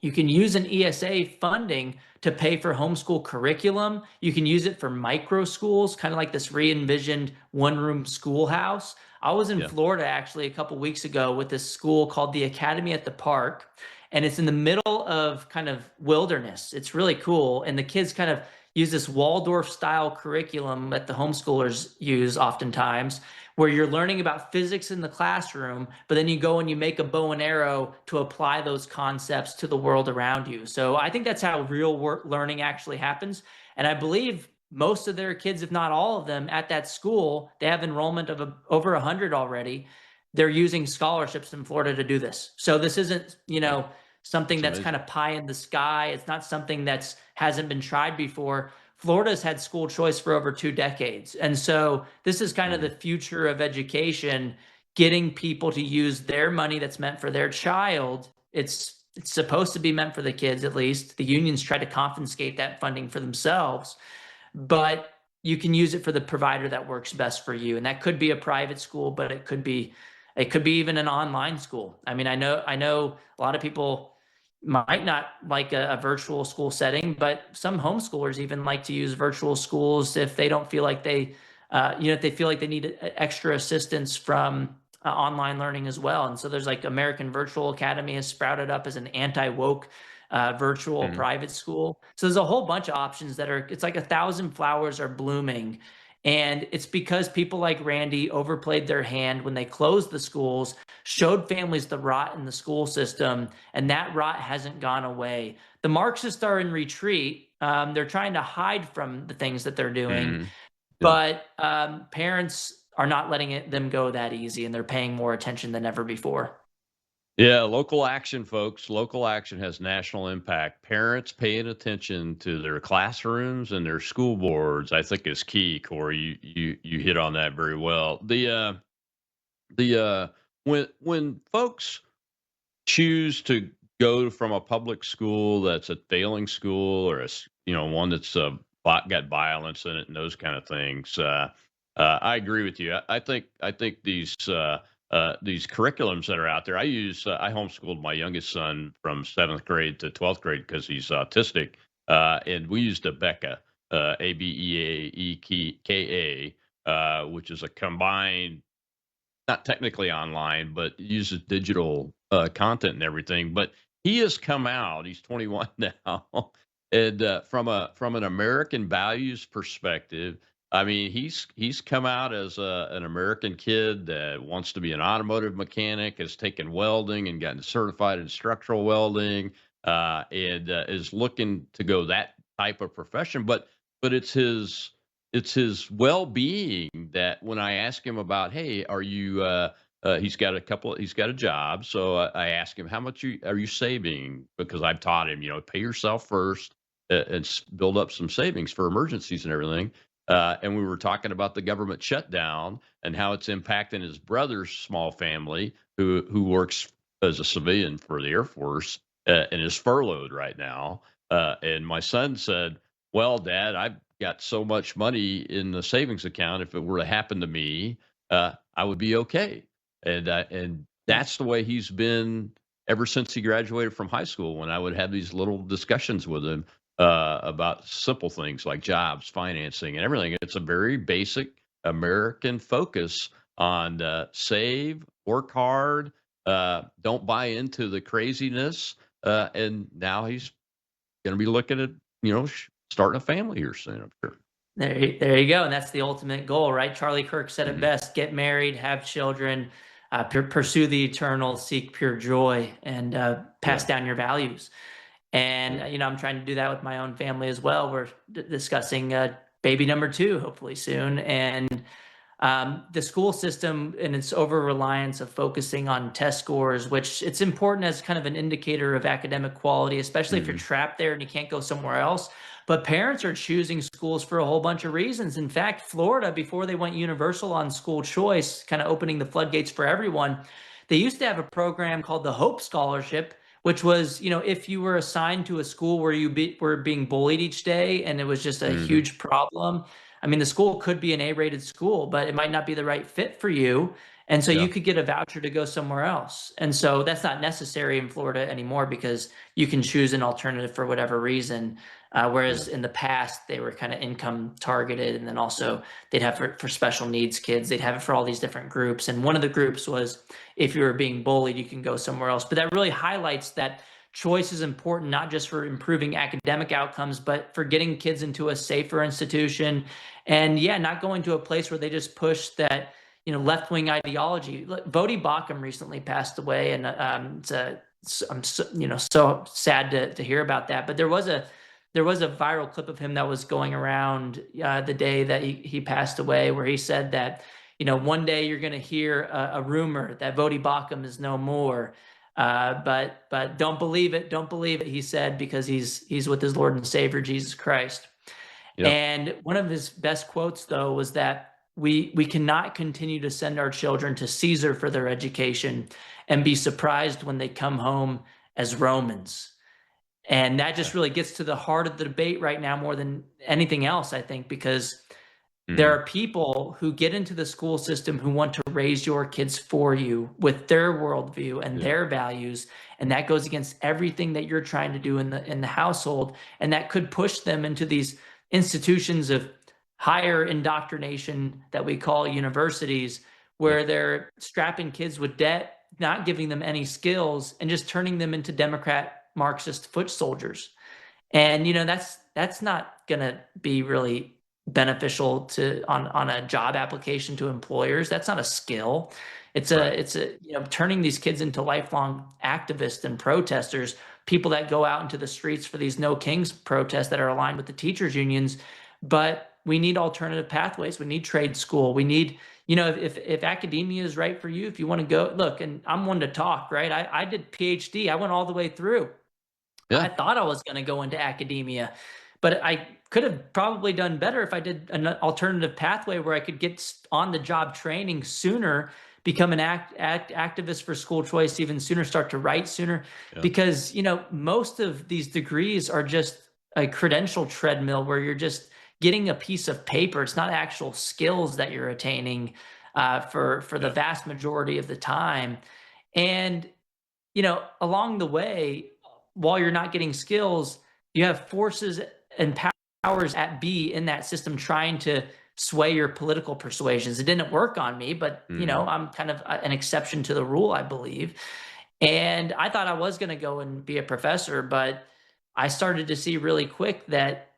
You can use an ESA funding to pay for homeschool curriculum. You can use it for micro schools, kind of like this re-envisioned one-room schoolhouse. I was in Yeah. Florida actually a couple weeks ago with this school called the Academy at the Park, and it's in the middle of kind of wilderness. It's really cool, and the kids kind of use this Waldorf style curriculum that the homeschoolers use oftentimes, where you're learning about physics in the classroom, but then you go and you make a bow and arrow to apply those concepts to the world around you. So I think that's how real work learning actually happens. And I believe most of their kids, if not all of them, at that school, they have enrollment of over 100 already. They're using scholarships in Florida to do this. So this isn't, something that's kind of pie in the sky. It's not something that's hasn't been tried before. Florida's had school choice for over 2 decades. And so this is kind of the future of education, getting people to use their money that's meant for their child. It's supposed to be meant for the kids, at least. The unions try to confiscate that funding for themselves, but you can use it for the provider that works best for you. And that could be a private school, but it could be even an online school. I mean, I know a lot of people might not like a virtual school setting, but some homeschoolers even like to use virtual schools if they don't feel like if they feel like they need extra assistance from online learning as well. And so there's like American Virtual Academy has sprouted up as an anti-woke virtual private school. So there's a whole bunch of options it's like 1,000 flowers are blooming. And it's because people like Randy overplayed their hand when they closed the schools, showed families the rot in the school system, and that rot hasn't gone away. The Marxists are in retreat. They're trying to hide from the things that they're doing, but parents are not letting them go that easy, and they're paying more attention than ever before. Yeah, local action, folks. Local action has national impact. Parents paying attention to their classrooms and their school boards, I think, is key. Corey, you hit on that very well. When folks choose to go from a public school that's a failing school, or one that's got violence in it and those kind of things, I agree with you. I think these curriculums that are out there. I homeschooled my youngest son from 7th grade to 12th grade because he's autistic, and we used ABECA, ABEAEKA, which is a combined, not technically online, but uses digital content and everything. But he has come out. He's 21 now, and from an American values perspective, I mean, he's come out as an American kid that wants to be an automotive mechanic, has taken welding and gotten certified in structural welding, and is looking to go that type of profession. But it's his well-being that when I ask him about, hey, are you? He's got a job, so I ask him, how much are you saving? Because I've taught him, pay yourself first, and build up some savings for emergencies and everything. And we were talking about the government shutdown and how it's impacting his brother's small family, who works as a civilian for the Air Force, and is furloughed right now. And my son said, well, Dad, I've got so much money in the savings account. If it were to happen to me, I would be okay. And that's the way he's been ever since he graduated from high school, when I would have these little discussions with him about simple things like jobs, financing, and everything. It's a very basic American focus on save, work hard, don't buy into the craziness. And now he's going to be looking at, starting a family here soon, I'm sure. There you go. And that's the ultimate goal, right? Charlie Kirk said it best: get married, have children, pursue the eternal, seek pure joy, and pass down your values. And, I'm trying to do that with my own family as well. We're discussing baby number 2, hopefully soon. And the school system and its over-reliance of focusing on test scores, which it's important as kind of an indicator of academic quality, especially if you're trapped there and you can't go somewhere else. But parents are choosing schools for a whole bunch of reasons. In fact, Florida, before they went universal on school choice, kind of opening the floodgates for everyone, they used to have a program called the Hope Scholarship, which was, if you were assigned to a school where you were being bullied each day and it was just a huge problem. I mean, the school could be an A-rated school, but it might not be the right fit for you. And so Yeah. you could get a voucher to go somewhere else. And so that's not necessary in Florida anymore because you can choose an alternative for whatever reason. Whereas in the past, they were kind of income targeted. And then also they'd have for special needs kids, they'd have it for all these different groups. And one of the groups was if you were being bullied, you can go somewhere else. But that really highlights that choice is important, not just for improving academic outcomes, but for getting kids into a safer institution. And yeah, not going to a place where they just push that, left-wing ideology. Vodi Bakum recently passed away, and I'm so sad to hear about that. But there was a viral clip of him that was going around the day that he passed away, where he said that, one day you're going to hear a rumor that Vodi Bakum is no more. But don't believe it. Don't believe it, he said, because he's with his Lord and Savior, Jesus Christ. Yep. And one of his best quotes, though, was that we cannot continue to send our children to Caesar for their education and be surprised when they come home as Romans. And that just really gets to the heart of the debate right now more than anything else, I think, because there are people who get into the school system who want to raise your kids for you with their worldview and their values. And that goes against everything that you're trying to do in the household. And that could push them into these institutions of higher indoctrination that we call universities, where they're strapping kids with debt, not giving them any skills, and just turning them into Democrat Marxist foot soldiers. And, that's not going to be really beneficial on a job application to employers. That's not a skill. It's turning these kids into lifelong activists and protesters, people that go out into the streets for these No Kings protests that are aligned with the teachers unions. But we need alternative pathways. We need trade school. We need, if academia is right for you, if you want to go, look, and I'm one to talk, right? I did PhD. I went all the way through. Yeah. I thought I was going to go into academia, but I could have probably done better if I did an alternative pathway where I could get on the job training sooner, become an activist for school choice even sooner, start to write sooner. Yeah. Because, most of these degrees are just a credential treadmill where you're just getting a piece of paper. It's not actual skills that you're attaining for the vast majority of the time. And, along the way, while you're not getting skills, you have forces and powers at B in that system trying to sway your political persuasions. It didn't work on me, but, I'm kind of an exception to the rule, I believe. And I thought I was going to go and be a professor, but I started to see really quick that,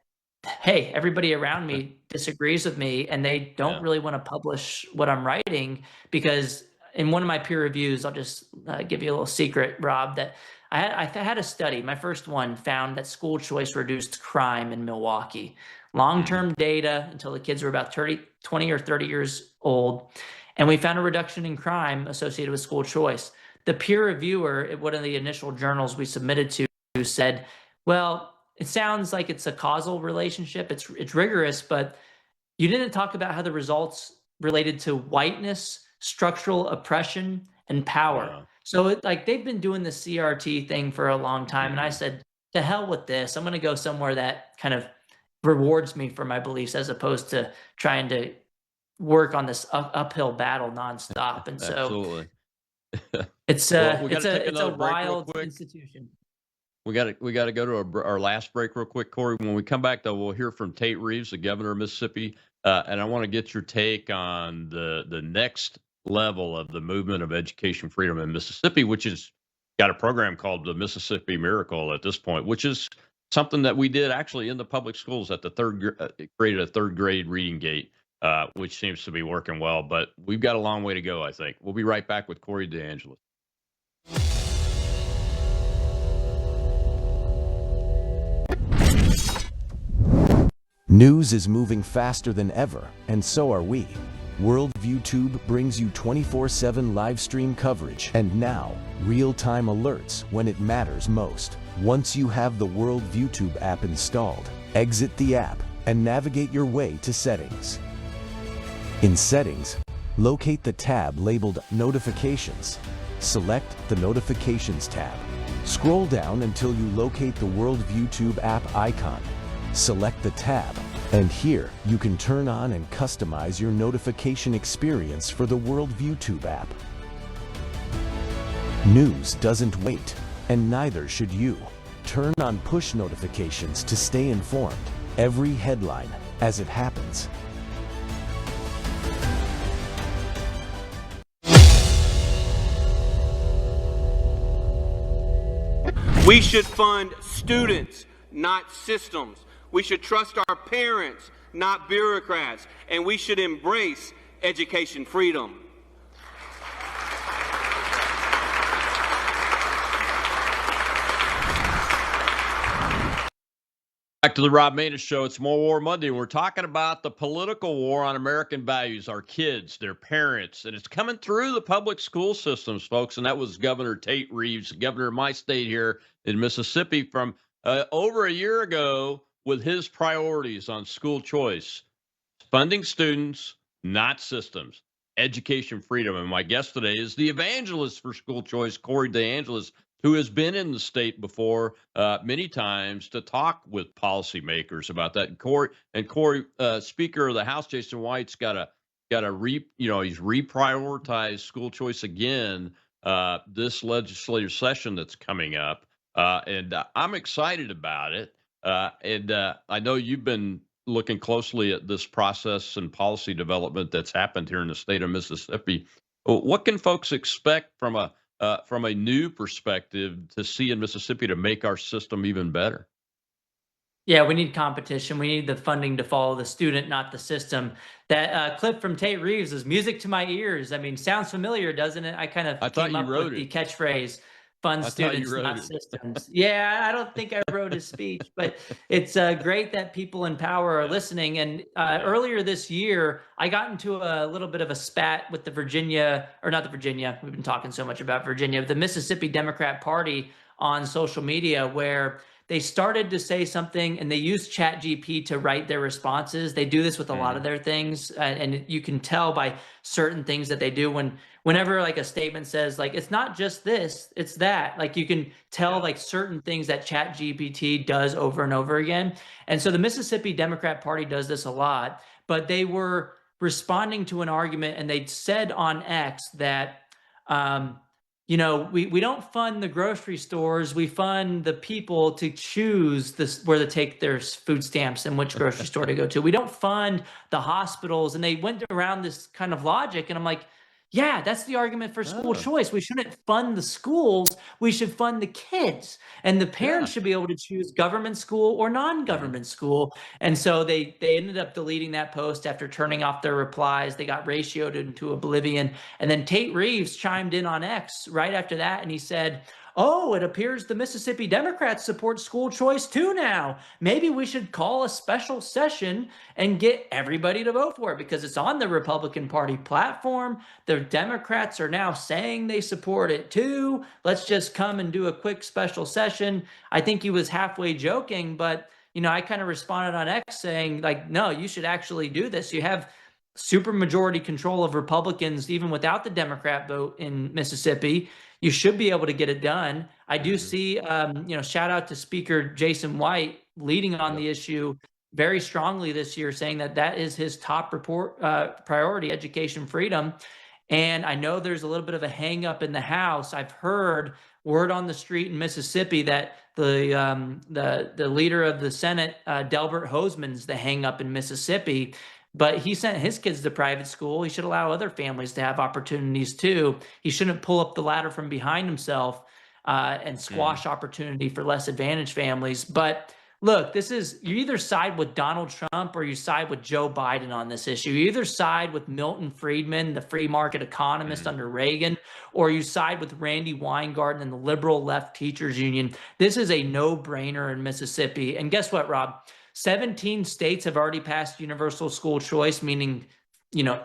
hey, everybody around me disagrees with me and they don't really want to publish what I'm writing, because in one of my peer reviews, I'll just give you a little secret, Rob, that I had a study. My first one found that school choice reduced crime in Milwaukee. Long-term data until the kids were about 20 or 30 years old. And we found a reduction in crime associated with school choice. The peer reviewer at one of the initial journals we submitted to said, well, it sounds like it's a causal relationship. It's rigorous, but you didn't talk about how the results related to whiteness, structural oppression, and power. Wow. So they've been doing the CRT thing for a long time. And I said, to hell with this. I'm going to go somewhere that kind of rewards me for my beliefs as opposed to trying to work on this uphill battle nonstop. And so absolutely. it's a wild institution. We got to go to our last break real quick, Corey. When we come back, though, we'll hear from Tate Reeves, the governor of Mississippi, and I want to get your take on the next level of the movement of education freedom in Mississippi, which has got a program called the Mississippi Miracle at this point, which is something that we did actually in the public schools at the created a third grade reading gate, which seems to be working well. But we've got a long way to go, I think. We'll be right back with Corey DeAngelis. News is moving faster than ever, and so are we. Worldview Tube brings you 24/7 live stream coverage and now real-time alerts when it matters most. Once you have the Worldview Tube app installed, exit the app and navigate your way to Settings. In Settings, locate the tab labeled Notifications. Select the Notifications tab. Scroll down until you locate the Worldview Tube app icon. Select the tab And here, you can turn on and customize your notification experience for the Worldview Tube app. News doesn't wait, and neither should you. Turn on push notifications to stay informed. Every headline as it happens. We should fund students, not systems. We should trust our parents, not bureaucrats. And we should embrace education freedom. Back to the Rob Maness Show. It's More War Monday. We're talking about the political war on American values, our kids, their parents, and it's coming through the public school systems, folks. And that was Governor Tate Reeves, governor of my state here in Mississippi, from over a year ago with his priorities on school choice, funding students, not systems, education freedom. And my guest today is the evangelist for school choice, Corey DeAngelis, who has been in the state before many times to talk with policymakers about that. And Corey, Speaker of the House, Jason White's he's reprioritized school choice again this legislative session that's coming up, and I'm excited about it. And I know you've been looking closely at this process and policy development that's happened here in the state of Mississippi. What can folks expect from a new perspective to see in Mississippi to make our system even better? Yeah, we need competition. We need the funding to follow the student, not the system. That clip from Tate Reeves is music to my ears. I mean, sounds familiar, doesn't it? I came up with the catchphrase, fund students, not systems. Yeah, I don't think I wrote his speech, but it's great that people in power are listening. And earlier this year, I got into a little bit of a spat with the we've been talking so much about Virginia, the Mississippi Democrat Party on social media, where they started to say something and they use ChatGPT to write their responses. They do this with a lot of their things. And you can tell by certain things that they do whenever like a statement says like, it's not just this, it's that, like you can tell like certain things that ChatGPT does over and over again. And so the Mississippi Democrat Party does this a lot, but they were responding to an argument and they said on X that, we don't fund the grocery stores. We fund the people to choose where to take their food stamps and which grocery store to go to. We don't fund the hospitals. And they went around this kind of logic. And I'm like, yeah, that's the argument for school choice. We shouldn't fund the schools. We should fund the kids. And the parents should be able to choose government school or non-government school. And so they ended up deleting that post after turning off their replies. They got ratioed into oblivion. And then Tate Reeves chimed in on X right after that. And he said, oh, it appears the Mississippi Democrats support school choice too now. Maybe we should call a special session and get everybody to vote for it because it's on the Republican Party platform. The Democrats are now saying they support it too. Let's just come and do a quick special session. I think he was halfway joking, but I kind of responded on X saying like, no, you should actually do this. You have supermajority control of Republicans, even without the Democrat vote in Mississippi. You should be able to get it done. I do see, shout out to Speaker Jason White leading on the issue very strongly this year, saying that is his top priority, education freedom. And I know there's a little bit of a hang up in the House. I've heard word on the street in Mississippi that the leader of the Senate, Delbert Hoseman's the hang up in Mississippi. But he sent his kids to private school. He should allow other families to have opportunities too. He shouldn't pull up the ladder from behind himself and squash opportunity for less advantaged families. But look, you either side with Donald Trump or you side with Joe Biden on this issue. You either side with Milton Friedman, the free market economist under Reagan, or you side with Randy Weingarten and the liberal left teachers union. This is a no-brainer in Mississippi. And guess what, Rob? 17 states have already passed universal school choice, meaning,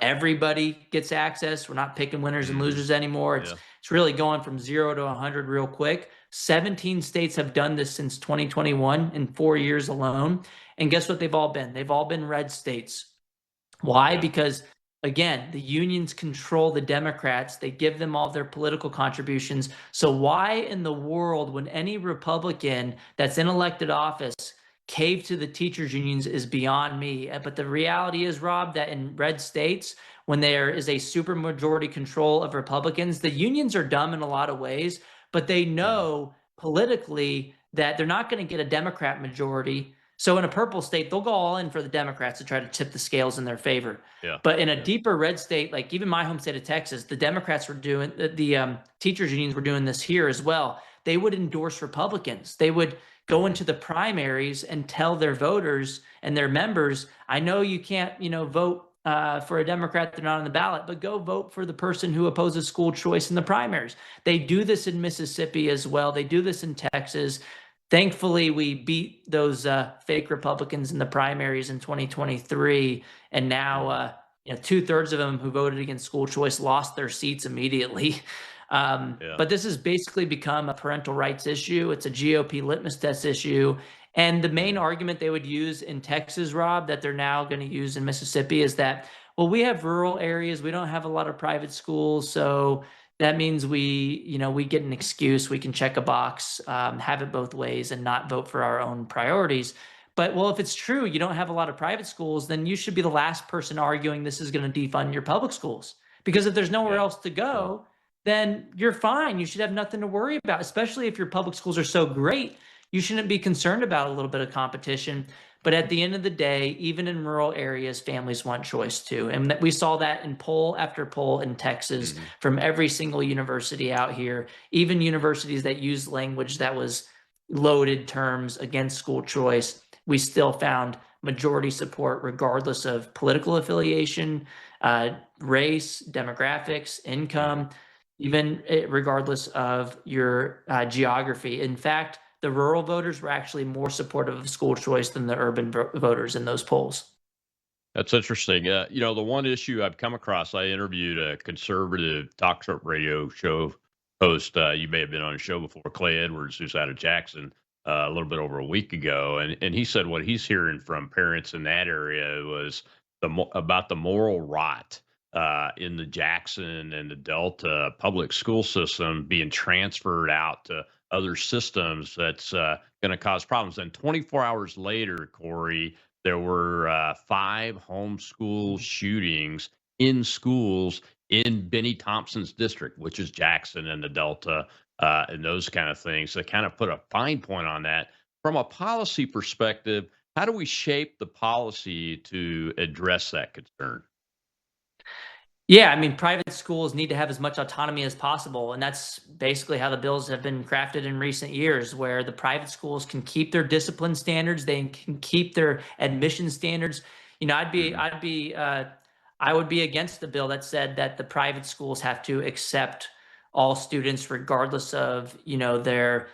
everybody gets access. We're not picking winners and losers anymore. It's really going from 0 to 100 real quick. 17 states have done this since 2021 in 4 years alone. And guess what they've all been? They've all been red states. Why? Because, again, the unions control the Democrats. They give them all their political contributions. So why in the world would any Republican that's in elected office cave to the teachers unions is beyond me. But the reality is, Rob, that in red states, when there is a supermajority control of Republicans, the unions are dumb in a lot of ways, but they know politically that they're not going to get a Democrat majority. So in a purple state, they'll go all in for the Democrats to try to tip the scales in their favor. Yeah. But in a deeper red state, like even my home state of Texas, the Democrats were doing the teachers unions were doing this here as well. They would endorse Republicans. They would go into the primaries and tell their voters and their members, I know you can't, vote for a Democrat, they're not on the ballot, but go vote for the person who opposes school choice in the primaries. They do this in Mississippi as well. They do this in Texas. Thankfully, we beat those fake Republicans in the primaries in 2023, and now 2/3 of them who voted against school choice lost their seats immediately. But this has basically become a parental rights issue. It's a GOP litmus test issue. And the main argument they would use in Texas, Rob, that they're now going to use in Mississippi is that, well, we have rural areas. We don't have a lot of private schools. So that means we get an excuse. We can check a box, have it both ways, and not vote for our own priorities. But, well, if it's true you don't have a lot of private schools, then you should be the last person arguing this is going to defund your public schools. Because if there's nowhere else to go, then you're fine. You should have nothing to worry about, especially if your public schools are so great. You shouldn't be concerned about a little bit of competition. But at the end of the day, even in rural areas, families want choice too. And we saw that in poll after poll in Texas from every single university out here, even universities that used language that was loaded terms against school choice. We still found majority support regardless of political affiliation, race, demographics, income, even regardless of your geography. In fact, the rural voters were actually more supportive of school choice than the urban voters in those polls. That's interesting. The one issue I've come across, I interviewed a conservative talk show radio show host. You may have been on a show before, Clay Edwards, who's out of Jackson, a little bit over a week ago. And he said what he's hearing from parents in that area was about the moral rot in the Jackson and the Delta public school system being transferred out to other systems that's going to cause problems. And 24 hours later, Corey, there were 5 homeschool shootings in schools in Benny Thompson's district, which is Jackson and the Delta and those kind of things. So kind of put a fine point on that. From a policy perspective, how do we shape the policy to address that concern? Yeah, I mean, private schools need to have as much autonomy as possible. And that's basically how the bills have been crafted in recent years, where the private schools can keep their discipline standards, they can keep their admission standards. I would be against the bill that said that the private schools have to accept all students regardless of, their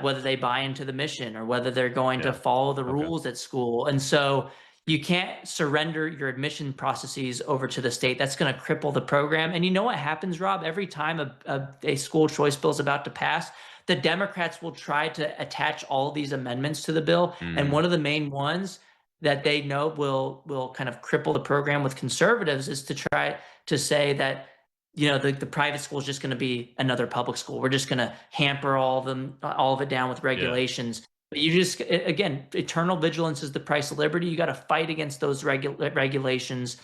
whether they buy into the mission or whether they're going to follow the rules at school. And so you can't surrender your admission processes over to the state. That's going to cripple the program. And you know what happens, Rob? Every time a school choice bill is about to pass, the Democrats will try to attach all these amendments to the bill. And one of the main ones that they know will kind of cripple the program with conservatives is to try to say that, the private school is just going to be another public school. We're just going to hamper all of it down with regulations. But you just, again, eternal vigilance is the price of liberty. You got to fight against those regulations.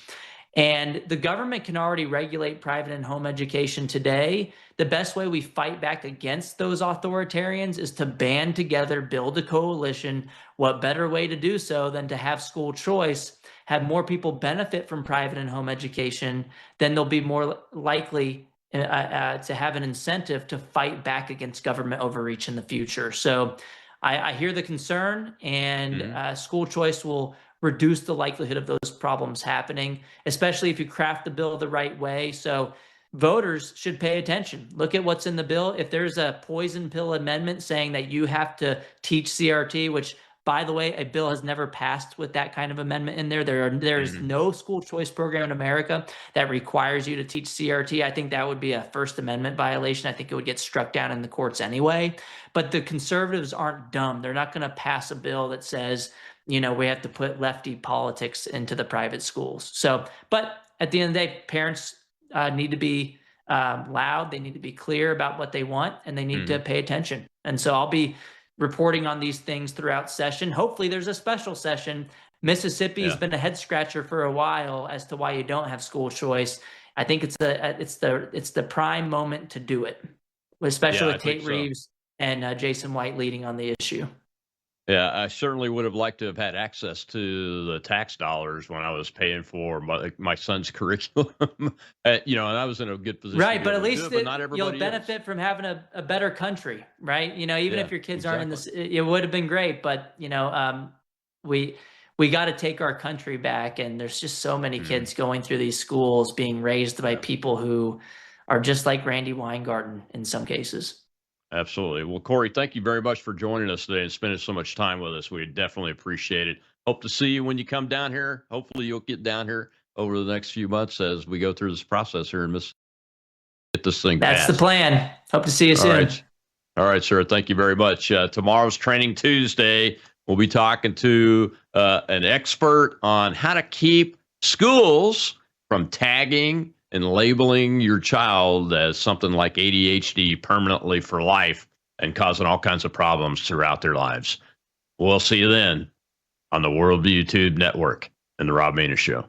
And the government can already regulate private and home education today. The best way we fight back against those authoritarians is to band together, build a coalition. What better way to do so than to have school choice, have more people benefit from private and home education, then they'll be more likely to have an incentive to fight back against government overreach in the future. So I hear the concern, and school choice will reduce the likelihood of those problems happening, especially if you craft the bill the right way. So voters should pay attention. Look at what's in the bill. If there's a poison pill amendment saying that you have to teach CRT, which, by the way, a bill has never passed with that kind of amendment in there. There is no school choice program in America that requires you to teach CRT. I think that would be a First Amendment violation. I think it would get struck down in the courts anyway. But the conservatives aren't dumb. They're not going to pass a bill that says, we have to put lefty politics into the private schools. So, but at the end of the day, parents need to be loud. They need to be clear about what they want, and they need to pay attention. And so I'll be reporting on these things throughout session. Hopefully there's a special session. Mississippi has been a head scratcher for a while as to why you don't have school choice. I think it's the prime moment to do it, especially with Tate Reeves and Jason White leading on the issue. Yeah, I certainly would have liked to have had access to the tax dollars when I was paying for my son's curriculum. And I was in a good position. Right, but at least you'll benefit from having a better country, right? Even if your kids aren't in this, it would have been great. But we got to take our country back, and there's just so many kids going through these schools being raised by people who are just like Randy Weingarten in some cases. Absolutely. Well, Corey, thank you very much for joining us today and spending so much time with us. We definitely appreciate it. Hope to see you when you come down here. Hopefully you'll get down here over the next few months as we go through this process here and get this thing passed. That's the plan. Hope to see you soon. All right, sir. Thank you very much. Tomorrow's Training Tuesday. We'll be talking to an expert on how to keep schools from tagging and labeling your child as something like ADHD permanently for life and causing all kinds of problems throughout their lives. We'll see you then on the Worldview Tube Network and the Rob Maness Show.